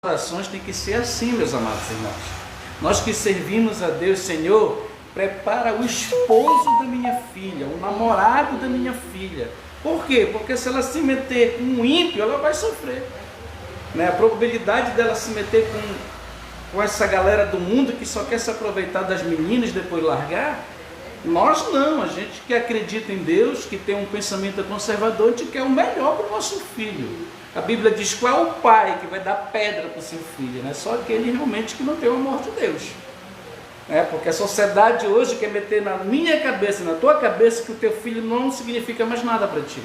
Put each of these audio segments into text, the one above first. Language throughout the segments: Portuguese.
orações tem que ser assim, meus amados irmãos. Nós que servimos a Deus, Senhor, prepara o esposo da minha filha, o namorado da minha filha. Por quê? Porque se ela se meter com um ímpio, ela vai sofrer. Né? A probabilidade dela se meter com essa galera do mundo que só quer se aproveitar das meninas e depois largar, nós não. A gente que acredita em Deus, que tem um pensamento conservador, a gente quer o melhor para o nosso filho. A Bíblia diz qual é o pai que vai dar pedra para o seu filho, né? Só aquele realmente que não tem o amor de Deus. Porque a sociedade hoje quer meter na minha cabeça, na tua cabeça, que o teu filho não significa mais nada para ti.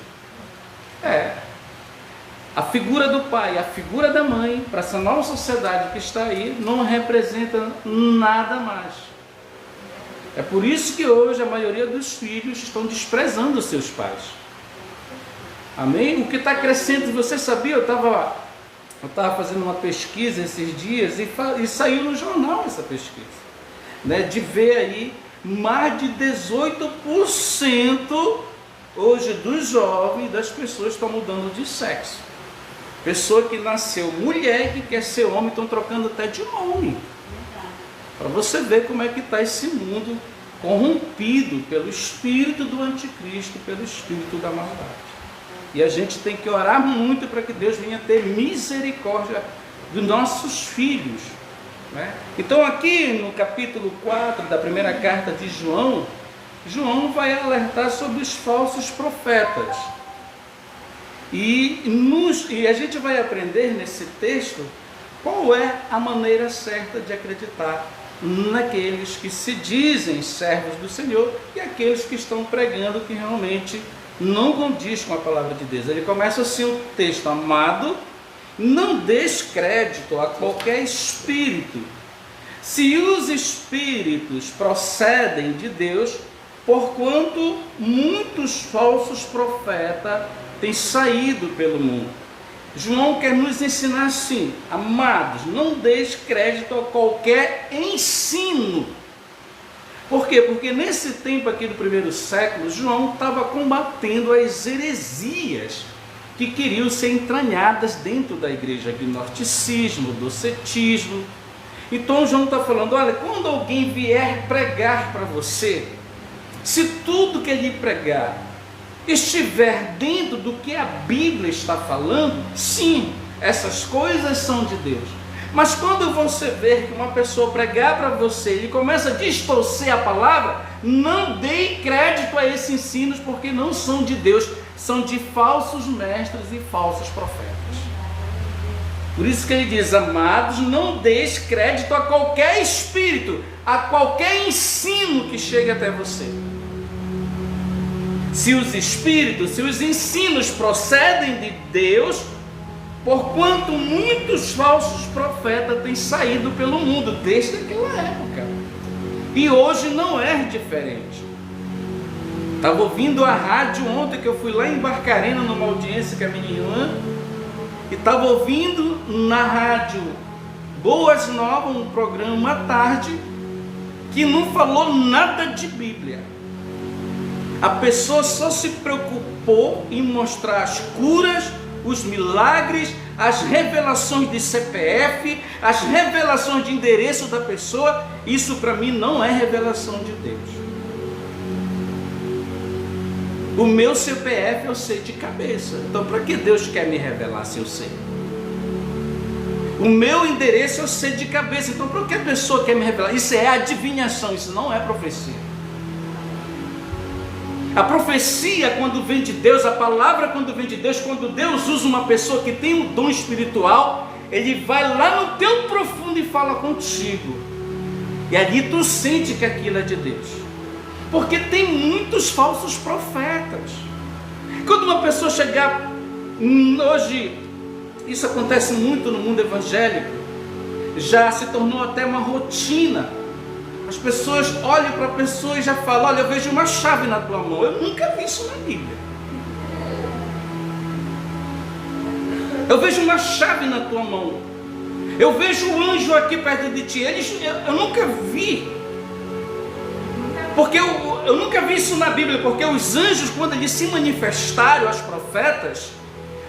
A figura do pai, a figura da mãe, para essa nova sociedade que está aí, não representa nada mais. É por isso que hoje a maioria dos filhos estão desprezando os seus pais. Amém? O que está crescendo, você sabia? Eu estava fazendo uma pesquisa esses dias e saiu no jornal essa pesquisa, né? De ver aí mais de 18% hoje dos jovens, das pessoas estão mudando de sexo. Pessoa que nasceu mulher que quer ser homem, estão trocando até de nome. Para você ver como é que está esse mundo corrompido pelo espírito do anticristo, pelo espírito da maldade. E a gente tem que orar muito para que Deus venha ter misericórdia dos nossos filhos. Né? Então aqui no capítulo 4 da primeira carta de João, João vai alertar sobre os falsos profetas. E a gente vai aprender nesse texto qual é a maneira certa de acreditar naqueles que se dizem servos do Senhor e aqueles que estão pregando que realmente não condiz com a palavra de Deus. Ele começa assim o texto: amado, não des crédito a qualquer espírito, se os espíritos procedem de Deus, porquanto muitos falsos profetas têm saído pelo mundo. João quer nos ensinar assim: amados, não des crédito a qualquer ensino. Por quê? Porque nesse tempo aqui do primeiro século, João estava combatendo as heresias que queriam ser entranhadas dentro da igreja, gnosticismo, docetismo. Então João está falando: olha, quando alguém vier pregar para você, se tudo que ele pregar estiver dentro do que a Bíblia está falando, sim, essas coisas são de Deus. Mas quando você ver que uma pessoa pregar para você, ele começa a distorcer a palavra, não dê crédito a esses ensinos, porque não são de Deus, são de falsos mestres e falsos profetas. Por isso que ele diz: amados, não deis crédito a qualquer espírito, a qualquer ensino que chegue até você. Se os espíritos, se os ensinos procedem de Deus, porquanto muitos falsos profetas têm saído pelo mundo desde aquela época. E hoje não é diferente. Estava ouvindo a rádio ontem, que eu fui lá em Barcarena numa audiência com a minha irmã, e estava ouvindo na rádio Boas Novas, um programa à tarde, que não falou nada de Bíblia. A pessoa só se preocupou em mostrar as curas, os milagres, as revelações de CPF, as revelações de endereço da pessoa. Isso para mim não é revelação de Deus. O meu CPF eu sei de cabeça, então para que Deus quer me revelar se eu sei? O meu endereço eu sei de cabeça, então para que a pessoa quer me revelar? Isso é adivinhação, isso não é profecia. A profecia, quando vem de Deus, a palavra quando vem de Deus, quando Deus usa uma pessoa que tem um dom espiritual, Ele vai lá no teu profundo e fala contigo. E ali tu sente que aquilo é de Deus. Porque tem muitos falsos profetas. Quando uma pessoa chegar, hoje, isso acontece muito no mundo evangélico, já se tornou até uma rotina. As pessoas olham para a pessoa e já falam: olha, eu vejo uma chave na tua mão. Eu nunca vi isso na Bíblia. Eu vejo uma chave na tua mão. Eu vejo um anjo aqui perto de ti. Eu nunca vi. Porque eu nunca vi isso na Bíblia. Porque os anjos, quando eles se manifestaram aos profetas,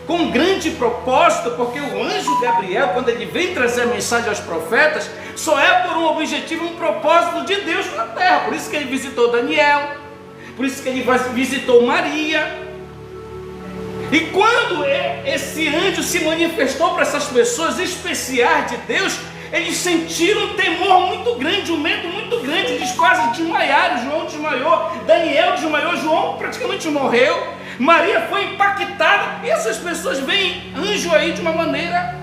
com grande propósito, porque o anjo Gabriel, quando ele vem trazer a mensagem aos profetas, só é por um objetivo, um propósito de Deus na terra. Por isso que ele visitou Daniel, por isso que ele visitou Maria. E quando esse anjo se manifestou para essas pessoas especiais de Deus, eles sentiram um temor muito grande, um medo muito grande. Eles quase desmaiaram. João desmaiou, Daniel desmaiou, João praticamente morreu, Maria foi impactada. E essas pessoas veem anjo aí de uma maneira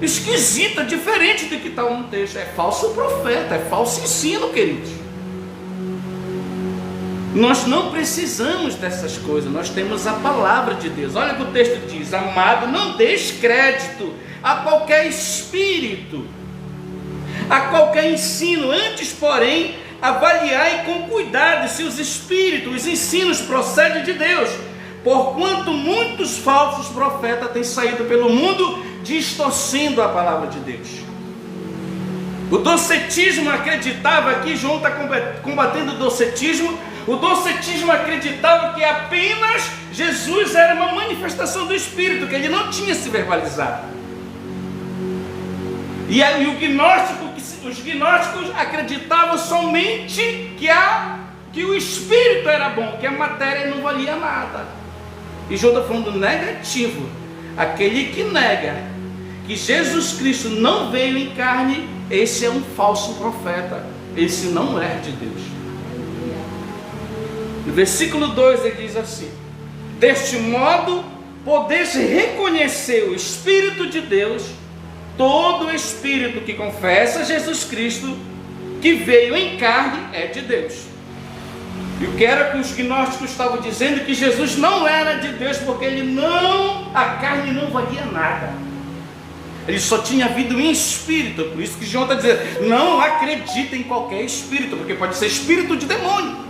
esquisita, diferente do que está no texto. É falso profeta, é falso ensino, queridos. Nós não precisamos dessas coisas, nós temos a palavra de Deus. Olha o que o texto diz: amado, não deis crédito a qualquer espírito, a qualquer ensino, antes, porém, avaliai com cuidado se os espíritos, os ensinos procedem de Deus, porquanto muitos falsos profetas têm saído pelo mundo, distorcendo a palavra de Deus. O docetismo acreditava, aqui João está combatendo o docetismo. O docetismo acreditava que apenas Jesus era uma manifestação do Espírito, que ele não tinha se verbalizado. E aí os gnósticos acreditavam somente que o Espírito era bom, que a matéria não valia nada. E João está falando negativo. Aquele que nega que Jesus Cristo não veio em carne, esse é um falso profeta, esse não é de Deus. No versículo 2 ele diz assim: deste modo podeis reconhecer o Espírito de Deus. Todo espírito que confessa Jesus Cristo, que veio em carne, é de Deus. E o que era que os gnósticos estavam dizendo? Que Jesus não era de Deus, porque a carne não valia nada. Ele só tinha vindo em espírito. Por isso que João está dizendo: não acredita em qualquer espírito, porque pode ser espírito de demônio.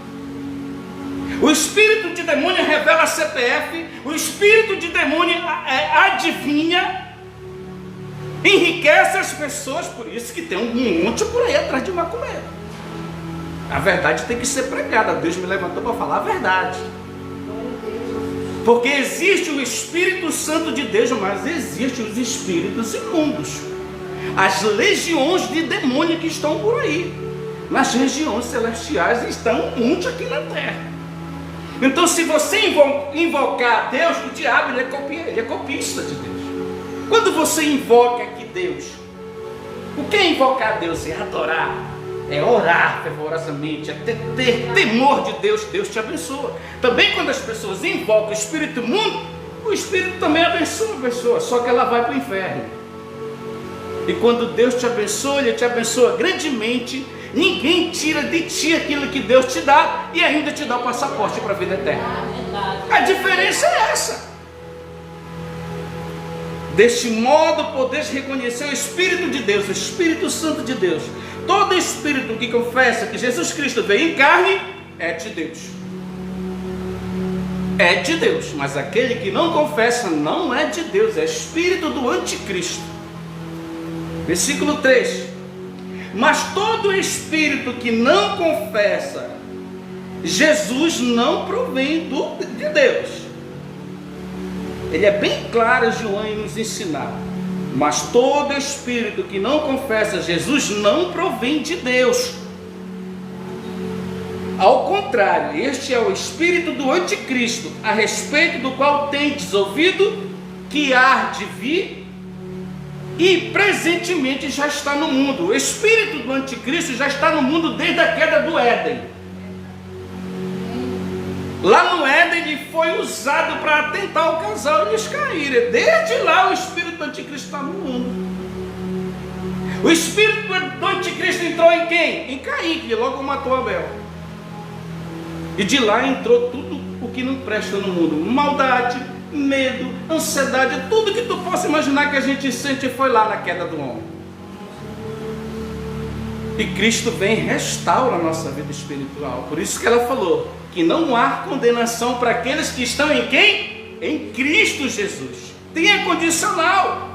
O espírito de demônio revela CPF, o espírito de demônio adivinha, enriquece as pessoas. Por isso que tem um monte por aí atrás de macumbeiro. A verdade tem que ser pregada. Deus me levantou para falar a verdade. Porque existe o Espírito Santo de Deus, mas existem os espíritos imundos, as legiões de demônio que estão por aí. Nas regiões celestiais estão um monte aqui na terra. Então, se você invocar a Deus, o diabo ele é copista de Deus. Quando você invoca aqui Deus, o que é invocar a Deus? É adorar, é orar fervorosamente, é ter temor de Deus. Deus te abençoa. Também quando as pessoas invocam o Espírito imundo, o Espírito também abençoa a pessoa, só que ela vai para o inferno. E quando Deus te abençoa, Ele te abençoa grandemente. Ninguém tira de ti aquilo que Deus te dá e ainda te dá o passaporte para a vida eterna. A diferença é essa. Deste modo podeis reconhecer o Espírito de Deus, o Espírito Santo de Deus. Todo espírito que confessa que Jesus Cristo veio em carne é de Deus. É de Deus, mas aquele que não confessa não é de Deus, é espírito do anticristo. Versículo 3: mas todo espírito que não confessa Jesus não provém de Deus. Ele é bem claro, João, em nos ensinar. Mas todo espírito que não confessa Jesus não provém de Deus. Ao contrário, este é o espírito do anticristo, a respeito do qual tendes ouvido que há de vir e presentemente já está no mundo. O espírito do anticristo já está no mundo desde a queda do Éden. Lá no Éden ele foi usado para tentar o casal eles caírem. Desde lá o espírito do anticristo está no mundo. O espírito do anticristo entrou em quem? Em Caim, que logo matou Abel. E de lá entrou tudo o que não presta no mundo: maldade, medo, ansiedade, tudo que tu possa imaginar que a gente sente foi lá na queda do homem. E Cristo vem e restaura a nossa vida espiritual. Por isso que ela falou que não há condenação para aqueles que estão em quem? Em Cristo Jesus. Tem a condicional.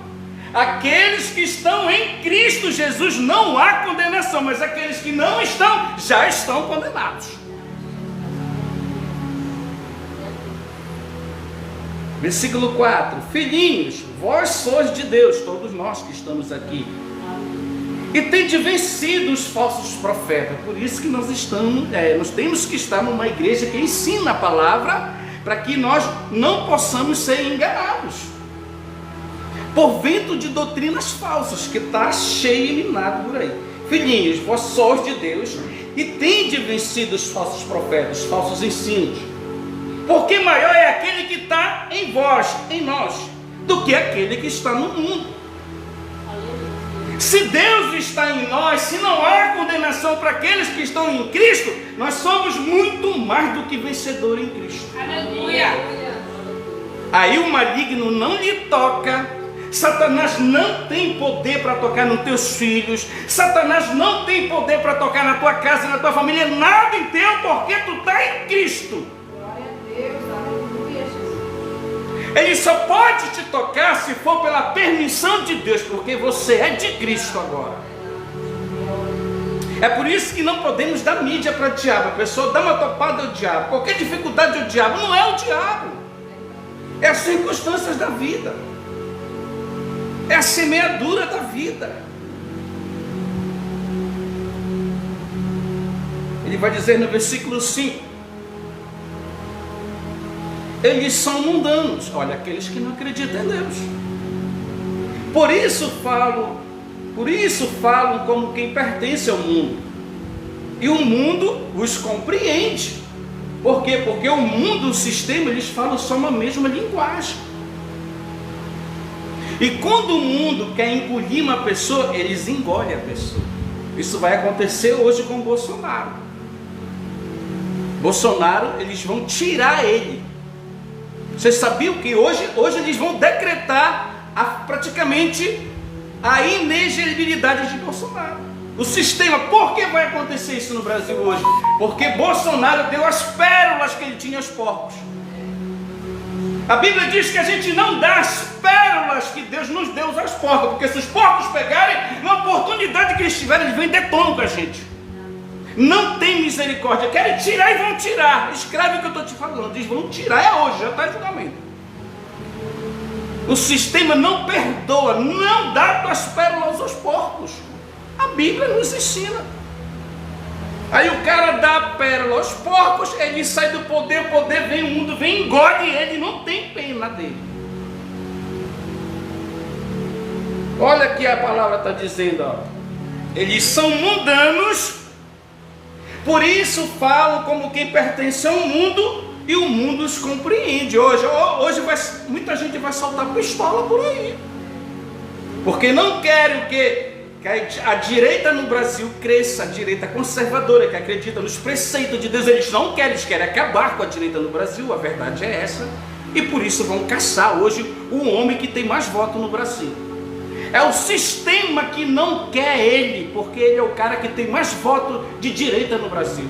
Aqueles que estão em Cristo Jesus não há condenação, mas aqueles que não estão, já estão condenados. Versículo 4: filhinhos, vós sois de Deus, todos nós que estamos aqui, e tende vencido os falsos profetas. Por isso que nós temos que estar numa igreja que ensina a palavra, para que nós não possamos ser enganados por vento de doutrinas falsas, que está cheio e minado por aí. Filhinhos, vós sois de Deus, e tende vencido os falsos profetas, os falsos ensinos, porque maior é aquele que está em vós, em nós, do que aquele que está no mundo. Se Deus está em nós, se não há condenação para aqueles que estão em Cristo, nós somos muito mais do que vencedores em Cristo. Aleluia. Aí o maligno não lhe toca. Satanás não tem poder para tocar nos teus filhos. Satanás não tem poder para tocar na tua casa, na tua família, nada em teu, porque tu está em Cristo. Glória a Deus, aleluia, Jesus. Ele só pode te tocar se for pela permissão de Deus, porque você é de Cristo agora. É por isso que não podemos dar mídia para o diabo. A pessoa dá uma topada ao diabo, qualquer dificuldade ao diabo, não é o diabo, é as circunstâncias da vida, é a semeadura da vida. Ele vai dizer no versículo 5: eles são mundanos. Olha, aqueles que não acreditam em Deus. Por isso falam como quem pertence ao mundo, e o mundo os compreende. Por quê? Porque o mundo, o sistema, eles falam só uma mesma linguagem. E quando o mundo quer engolir uma pessoa, eles engolem a pessoa. Isso vai acontecer hoje com Bolsonaro. Bolsonaro, eles vão tirar ele. Vocês sabiam que hoje eles vão decretar praticamente a inelegibilidade de Bolsonaro? O sistema, por que vai acontecer isso no Brasil hoje? Porque Bolsonaro deu as pérolas que ele tinha aos porcos. A Bíblia diz que a gente não dá as pérolas que Deus nos deu aos porcos, porque se os porcos pegarem, na oportunidade que eles tiverem, eles vêm e detonam com a gente. Não tem misericórdia, querem tirar e vão tirar. Escreve o que eu estou te falando, diz: vão tirar, é hoje, já está em julgamento. O sistema não perdoa, não dá as pérolas aos porcos. A Bíblia nos ensina. Aí o cara dá a pérola aos porcos, ele sai do poder, o poder vem, o mundo vem, engole ele, não tem pena dele. Olha que a palavra está dizendo, ó. Eles são mundanos, por isso falam como quem pertence ao mundo, e o mundo os compreende. Hoje muita gente vai soltar pistola por aí, porque não querem que a direita no Brasil cresça, a direita conservadora, que acredita nos preceitos de Deus. Eles não querem, eles querem acabar com a direita no Brasil, a verdade é essa, e por isso vão caçar hoje o homem que tem mais voto no Brasil. É o sistema que não quer ele, porque ele é o cara que tem mais voto de direita no Brasil.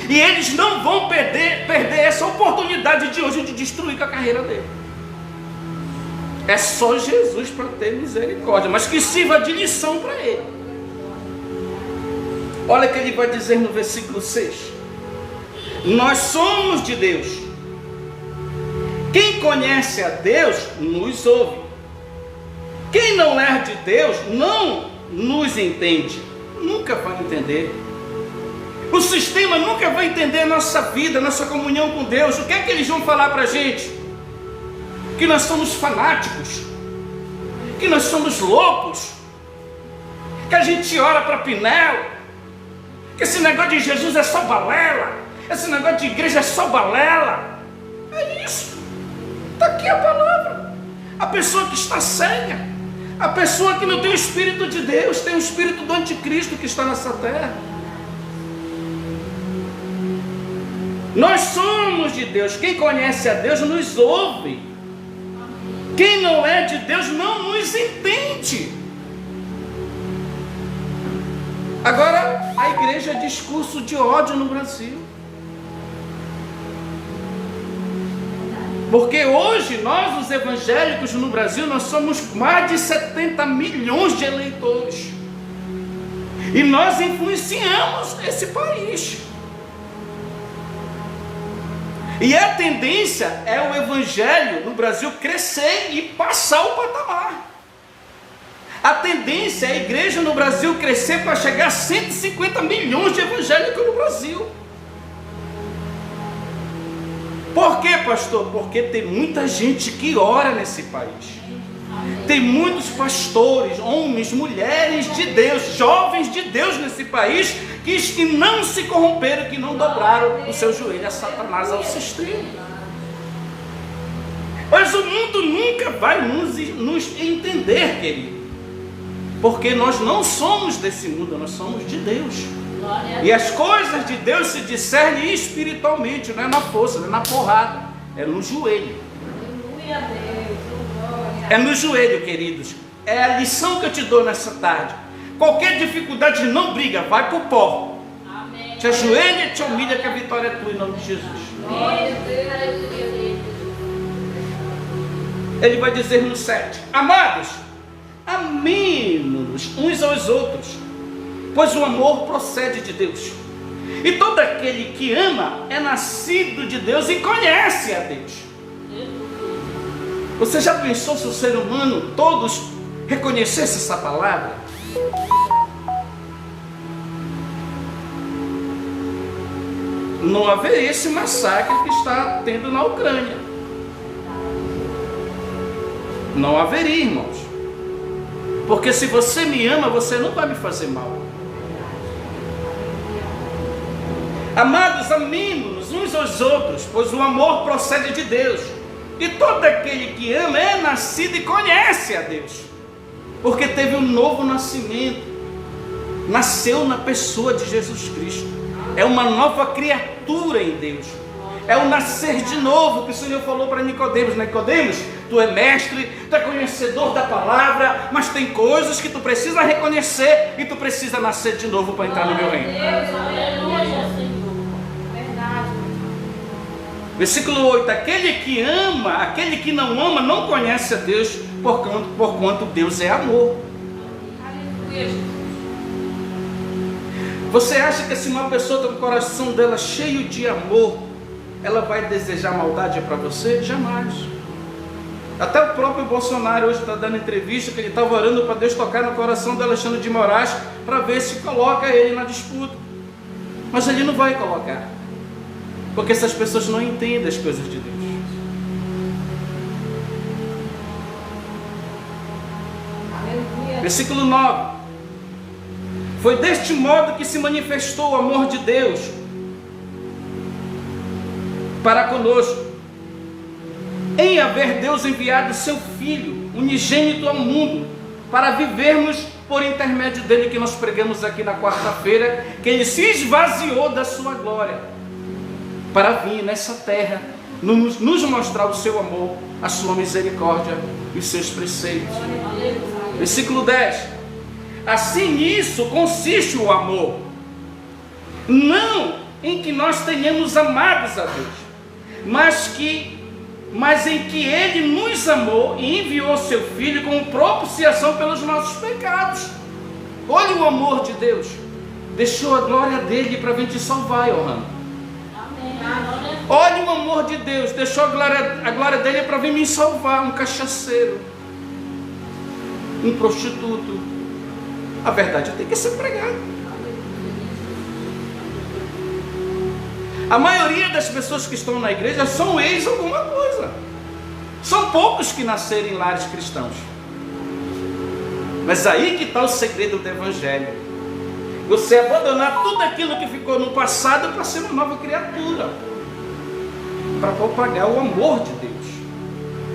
E eles não vão perder essa oportunidade de hoje de destruir com a carreira dele. É só Jesus para ter misericórdia, mas que sirva de lição para ele. Olha o que ele vai dizer no versículo 6: nós somos de Deus. Quem conhece a Deus nos ouve. Quem não é de Deus não nos entende. Nunca vai entender. O sistema nunca vai entender a nossa vida, nossa comunhão com Deus. O que é que eles vão falar para a gente? Que nós somos fanáticos, que nós somos loucos, que a gente ora para Pinel, que esse negócio de Jesus é só balela, esse negócio de igreja é só balela. É isso, está aqui a palavra. A pessoa que está cega, a pessoa que não tem o Espírito de Deus, tem o Espírito do Anticristo que está nessa terra. Nós somos de Deus. Quem conhece a Deus nos ouve. Quem não é de Deus não nos entende. Agora, a igreja é discurso de ódio no Brasil. Porque hoje, nós os evangélicos no Brasil, nós somos mais de 70 milhões de eleitores. E nós influenciamos esse país. E a tendência é o evangelho no Brasil crescer e passar o patamar. A tendência é a igreja no Brasil crescer para chegar a 150 milhões de evangélicos no Brasil. Por quê, pastor? Porque tem muita gente que ora nesse país. Tem muitos pastores, homens, mulheres de Deus, jovens de Deus nesse país, que não se corromperam, que não dobraram o seu joelho a Satanás, ao sistema. Mas o mundo nunca vai nos entender, querido, porque nós não somos desse mundo, nós somos de Deus. E as coisas de Deus se discernem espiritualmente, não é na força, não é na porrada, é no joelho. É no joelho, queridos. É a lição que eu te dou nessa tarde. Qualquer dificuldade, não briga, vai para o pó. Amém. Te ajoelha e te humilha, que a vitória é tua, em nome de Jesus. Ele vai dizer no 7: Amados, amemo-nos uns aos outros, pois o amor procede de Deus. E todo aquele que ama é nascido de Deus e conhece a Deus. Você já pensou se o ser humano todos reconhecesse essa palavra? Não haveria esse massacre que está tendo na Ucrânia. Não haveria, irmãos. Porque se você me ama, você não vai me fazer mal. Amados, amemo-nos uns aos outros, pois o amor procede de Deus. E todo aquele que ama é nascido e conhece a Deus, porque teve um novo nascimento, nasceu na pessoa de Jesus Cristo, é uma nova criatura em Deus, é o nascer de novo que o Senhor falou para Nicodemos. Nicodemos, tu é mestre, tu é conhecedor da palavra, mas tem coisas que tu precisa reconhecer e tu precisa nascer de novo para entrar no meu reino. Versículo 8: aquele que ama, aquele que não ama, não conhece a Deus, porquanto Deus é amor. Você acha que se uma pessoa tem o coração dela cheio de amor, ela vai desejar maldade para você? Jamais. Até o próprio Bolsonaro hoje está dando entrevista que ele estava orando para Deus tocar no coração do Alexandre de Moraes, para ver se coloca ele na disputa. Mas ele não vai colocar, porque essas pessoas não entendem as coisas de Deus. Aleluia. Versículo 9: foi deste modo que se manifestou o amor de Deus para conosco, em haver Deus enviado seu Filho unigênito ao mundo, para vivermos por intermédio dele, que nós pregamos aqui na quarta-feira, que ele se esvaziou da sua glória, para vir nessa terra, nos mostrar o seu amor, a sua misericórdia e os seus preceitos. Versículo 10: assim nisso consiste o amor, não em que nós tenhamos amados a Deus, mas em que Ele nos amou e enviou seu Filho como propiciação pelos nossos pecados. Olha o amor de Deus, deixou a glória dele para vir te salvar, Johanna. Olha o amor de Deus, deixou a glória dele para vir me salvar, um cachaceiro, um prostituto. A verdade tem que ser pregada. A maioria das pessoas que estão na igreja são ex alguma coisa. São poucos que nasceram em lares cristãos. Mas aí que está o segredo do evangelho. Você abandonar tudo aquilo que ficou no passado para ser uma nova criatura, para propagar o amor de Deus.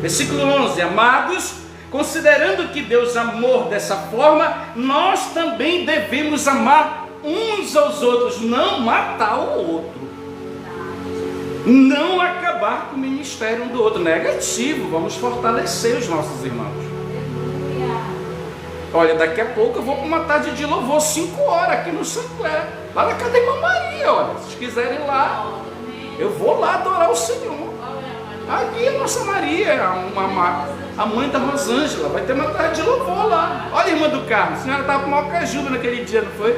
Versículo 11: amados, considerando que Deus amou dessa forma, nós também devemos amar uns aos outros, não matar o outro, não acabar com o ministério um do outro. Negativo, vamos fortalecer os nossos irmãos. Olha, daqui a pouco eu vou para uma tarde de louvor, 5 horas aqui no Santuário, lá na casa da irmã Maria. Olha, se vocês quiserem ir lá, eu vou lá adorar o Senhor. Aqui a nossa Maria, a mãe da Rosângela, vai ter uma tarde de louvor lá. Olha a irmã do Carmo, a senhora estava com maior cajuda naquele dia, não foi?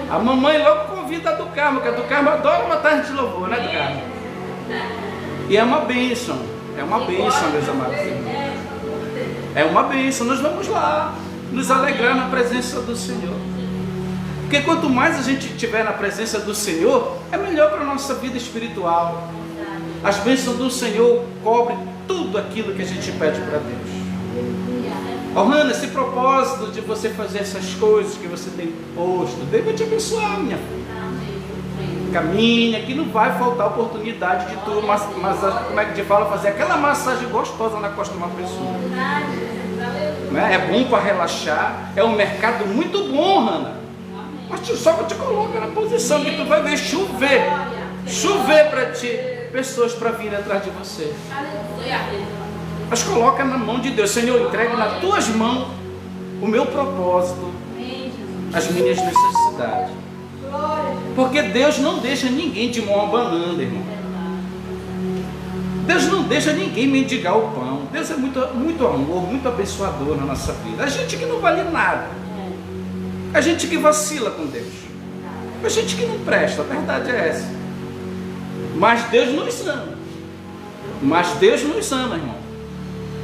A mamãe logo convida a do Carmo, que a do Carmo adora uma tarde de louvor, né, do Carmo? E é uma bênção, meus amados irmãos. É uma bênção. Nós vamos lá nos alegrar na presença do Senhor. Porque quanto mais a gente estiver na presença do Senhor, é melhor para a nossa vida espiritual. As bênçãos do Senhor cobrem tudo aquilo que a gente pede para Deus. Oh, Hannah, esse propósito de você fazer essas coisas que você tem posto, Deus vai te abençoar, minha filha. Caminha, que não vai faltar oportunidade de tu, mas como é que te fala, fazer aquela massagem gostosa na costa de uma pessoa. Né? É bom para relaxar, é um mercado muito bom, Hannah. Mas só que te coloca na posição que tu vai ver chover para ti, pessoas para vir atrás de você. Mas coloca na mão de Deus. Senhor, entregue nas tuas mãos o meu propósito, as minhas necessidades. Porque Deus não deixa ninguém de mão abanando, irmão. Deus não deixa ninguém mendigar o pão. Deus é muito amor, muito abençoador na nossa vida. A gente que não vale nada, a gente que vacila com Deus, a gente que não presta, a verdade é essa. Mas Deus nos ama, irmão.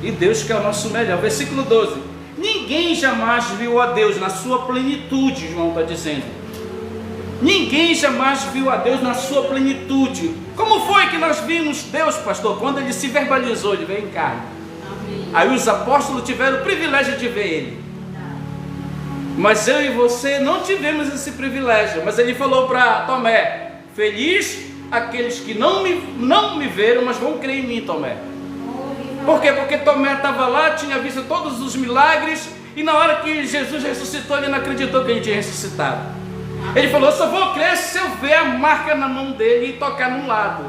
E Deus quer o nosso melhor. Versículo 12. Ninguém jamais viu a Deus na sua plenitude, João está dizendo. Ninguém jamais viu a Deus na sua plenitude. Como foi que nós vimos Deus, pastor? Quando ele se verbalizou, ele veio em carne. Aí os apóstolos tiveram o privilégio de ver ele. Mas eu e você não tivemos esse privilégio. Mas ele falou para Tomé: feliz aqueles que não me viram, mas vão crer em mim, Tomé. Por quê? Porque Tomé estava lá, tinha visto todos os milagres, e na hora que Jesus ressuscitou, ele não acreditou que ele tinha ressuscitado. Ele falou: eu só vou crer se eu ver a marca na mão dele e tocar no lado.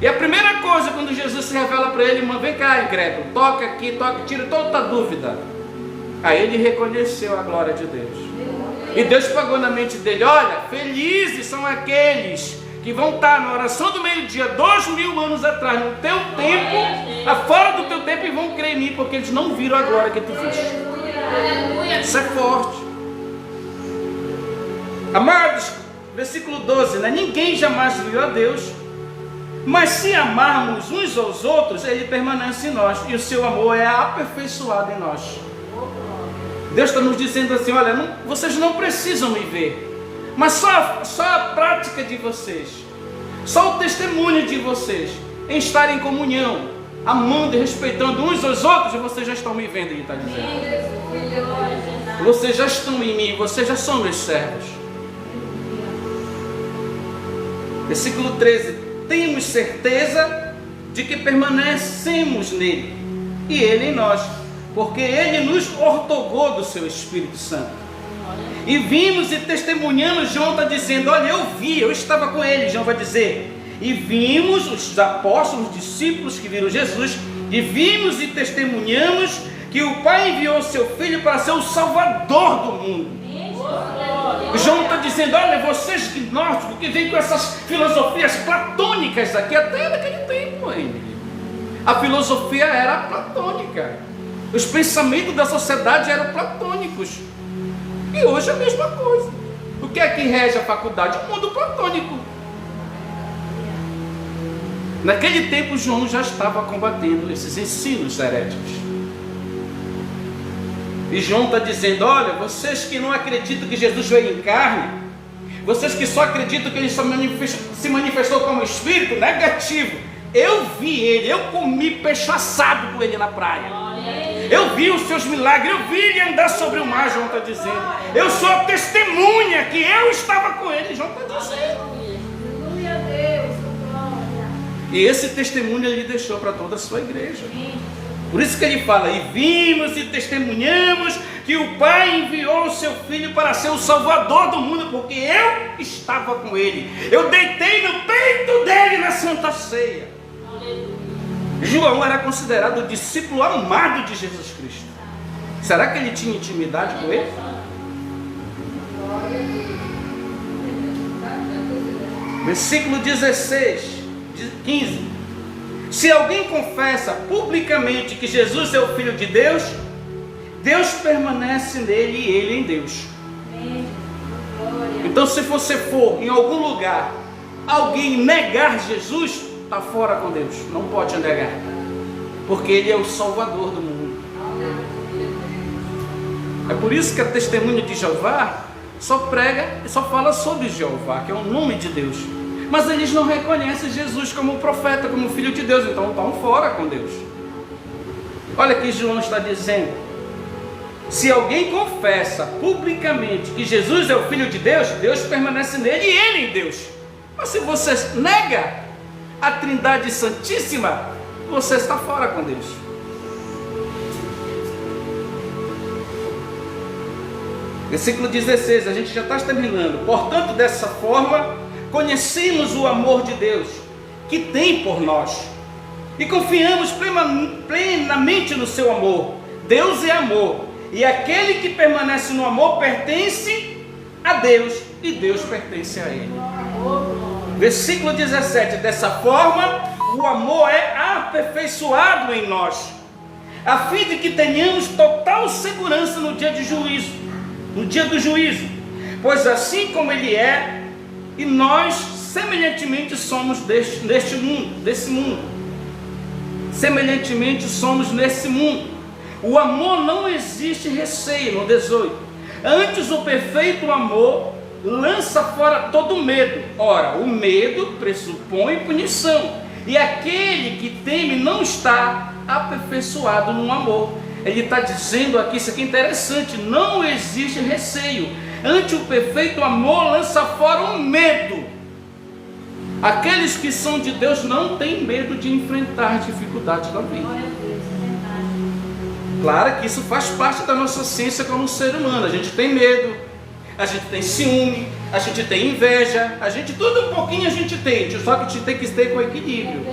E a primeira coisa, quando Jesus se revela para ele, irmão, vem cá, incrédulo, toca aqui, tira toda a dúvida. Aí ele reconheceu a glória de Deus. E Deus pagou na mente dele: olha, felizes são aqueles que vão estar na oração do meio-dia, 2000 anos atrás, no teu tempo, fora do teu tempo, e vão crer em mim, porque eles não viram a glória que tu viste. Isso é forte. Amados, versículo 12, né? Ninguém jamais viu a Deus, mas se amarmos uns aos outros, ele permanece em nós, e o seu amor é aperfeiçoado em nós. Deus está nos dizendo assim: olha, vocês não precisam me ver, mas só a prática de vocês, só o testemunho de vocês em estar em comunhão, amando e respeitando uns aos outros, vocês já estão me vendo, ele está dizendo. Vocês já estão em mim, vocês já são meus servos. Versículo 13: temos certeza de que permanecemos nele e ele em nós, porque ele nos ortogou do seu Espírito Santo. E vimos e testemunhamos. João está dizendo: olha, eu estava com ele. João vai dizer: e vimos os apóstolos, os discípulos que viram Jesus, e vimos e testemunhamos que o Pai enviou o seu Filho para ser o Salvador do mundo. João está dizendo: olha, vocês gnósticos que vêm com essas filosofias platônicas aqui, até naquele tempo ainda, a filosofia era platônica, os pensamentos da sociedade eram platônicos. E hoje é a mesma coisa. O que é que rege a faculdade? O mundo platônico. Naquele tempo, João já estava combatendo esses ensinos heréticos. E João está dizendo: olha, vocês que não acreditam que Jesus veio em carne, vocês que só acreditam que ele se manifestou como espírito, negativo. Eu vi ele, eu comi peixe assado com ele na praia. Eu vi os seus milagres, eu vi ele andar sobre o mar. João está dizendo: eu sou a testemunha que eu estava com ele. João está dizendo. E esse testemunho ele deixou para toda a sua igreja. Por isso que ele fala: e vimos e testemunhamos que o Pai enviou o seu Filho para ser o Salvador do mundo, porque eu estava com ele. Eu deitei no peito dele na Santa Ceia. João era considerado o discípulo amado de Jesus Cristo. Será que ele tinha intimidade com ele? Versículo 15. Se alguém confessa publicamente que Jesus é o Filho de Deus, Deus permanece nele e ele em Deus. Então, se você for em algum lugar, alguém negar Jesus, está fora com Deus, não pode negar, porque Ele é o Salvador do mundo. É por isso que a testemunha de Jeová só prega e só fala sobre Jeová, que é o nome de Deus, mas eles não reconhecem Jesus como profeta, como filho de Deus, então estão fora com Deus. Olha que João está dizendo: se alguém confessa publicamente que Jesus é o Filho de Deus, Deus permanece nele e ele em Deus. Mas se você nega a Trindade Santíssima, você está fora com Deus. Versículo 16, a gente já está terminando. Portanto, dessa forma, conhecemos o amor de Deus que tem por nós e confiamos plenamente no seu amor. Deus é amor, e aquele que permanece no amor pertence a Deus e Deus pertence a ele. Versículo 17, dessa forma o amor é aperfeiçoado em nós, a fim de que tenhamos total segurança no dia de juízo, no dia do juízo, pois assim como ele é, e nós semelhantemente somos desse mundo, semelhantemente somos nesse mundo. O amor não existe receio, no 18. Antes, o perfeito amor lança fora todo medo. Ora, o medo pressupõe punição, e aquele que teme não está aperfeiçoado no amor. Ele está dizendo aqui, isso aqui é interessante, não existe receio. Antes, o perfeito amor lança fora o medo. Aqueles que são de Deus não têm medo de enfrentar dificuldades da vida. Claro que isso faz parte da nossa essência como ser humano. A gente tem medo, a gente tem ciúme, a gente tem inveja, a gente tudo um pouquinho a gente tem, só que a gente tem que ter com equilíbrio.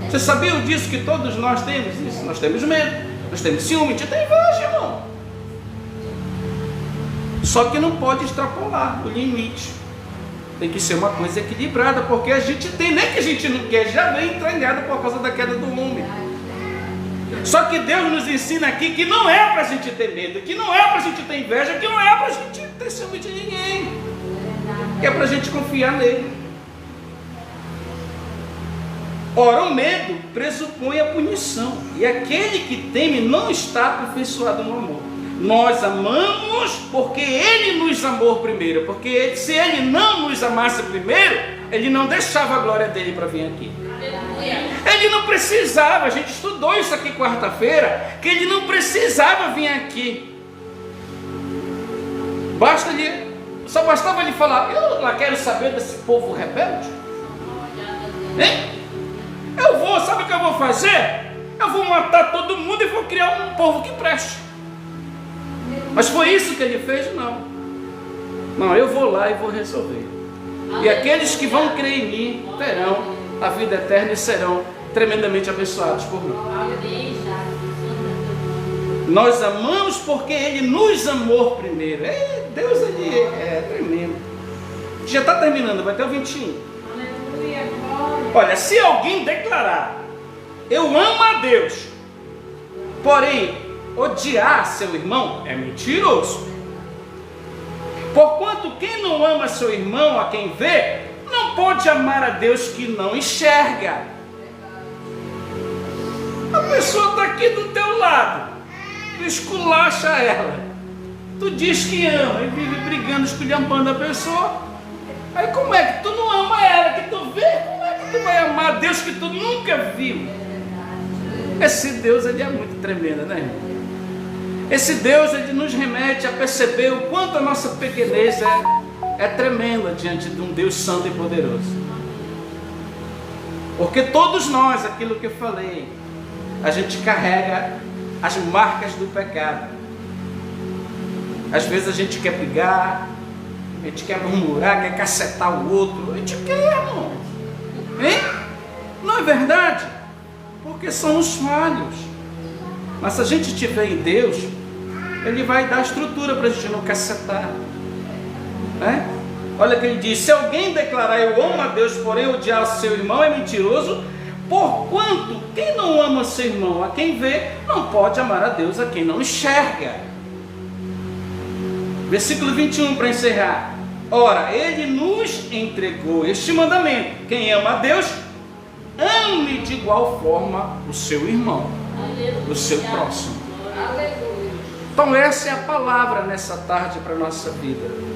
Você sabia disso, que todos nós temos isso? Nós temos medo, nós temos ciúme, a gente tem inveja, irmão. Só que não pode extrapolar o limite. Tem que ser uma coisa equilibrada, porque a gente tem, nem que a gente não quer, já vem entranhado por causa da queda do homem. Só que Deus nos ensina aqui que não é para a gente ter medo, que não é para a gente ter inveja, que não é para a gente ter ciúme de ninguém, que é para a gente confiar nele. Ora, o medo pressupõe a punição, e aquele que teme não está aperfeiçoado no amor. Nós amamos porque Ele nos amou primeiro, porque se Ele não nos amasse primeiro, Ele não deixava a glória dele para vir aqui. Ele não precisava, a gente estudou isso aqui quarta-feira, que Ele não precisava vir aqui. Só bastava Ele falar: eu lá quero saber desse povo rebelde. Hein? Sabe o que eu vou fazer? Eu vou matar todo mundo e vou criar um povo que preste. Mas foi isso que Ele fez? Não, eu vou lá e vou resolver. E aqueles que vão crer em mim terão a vida eterna e serão tremendamente abençoados por mim. Nós amamos porque Ele nos amou primeiro. Deus, Ele é tremendo. Já está terminando, vai até o 21. Olha, se alguém declarar: eu amo a Deus, porém odiar seu irmão, é mentiroso. Porquanto quem não ama seu irmão, a quem vê, não pode amar a Deus que não enxerga. A pessoa está aqui do teu lado, tu esculacha ela, tu diz que ama e vive brigando, esculhambando a pessoa. Aí como é que tu não ama ela que tu vê? Como é que tu vai amar a Deus que tu nunca viu? Esse Deus, Ele é muito tremendo, né, irmão? Esse Deus, Ele nos remete a perceber o quanto a nossa pequenez é tremenda diante de um Deus santo e poderoso. Porque todos nós, aquilo que eu falei, a gente carrega as marcas do pecado. Às vezes a gente quer brigar, a gente quer murmurar, quer cacetar o outro. A gente quer, irmão. Hein? Não é verdade? Porque somos falhos. Mas se a gente estiver em Deus, Ele vai dar estrutura para a gente não cacetar, né? Olha que Ele diz: se alguém declarar eu amo a Deus, porém odiar seu irmão, é mentiroso. Porquanto quem não ama seu irmão, a quem vê, não pode amar a Deus a quem não enxerga. Versículo 21 para encerrar. Ora, Ele nos entregou este mandamento: quem ama a Deus, ame de igual forma o seu irmão, o seu próximo. Aleluia. Então essa é a palavra nessa tarde para a nossa vida.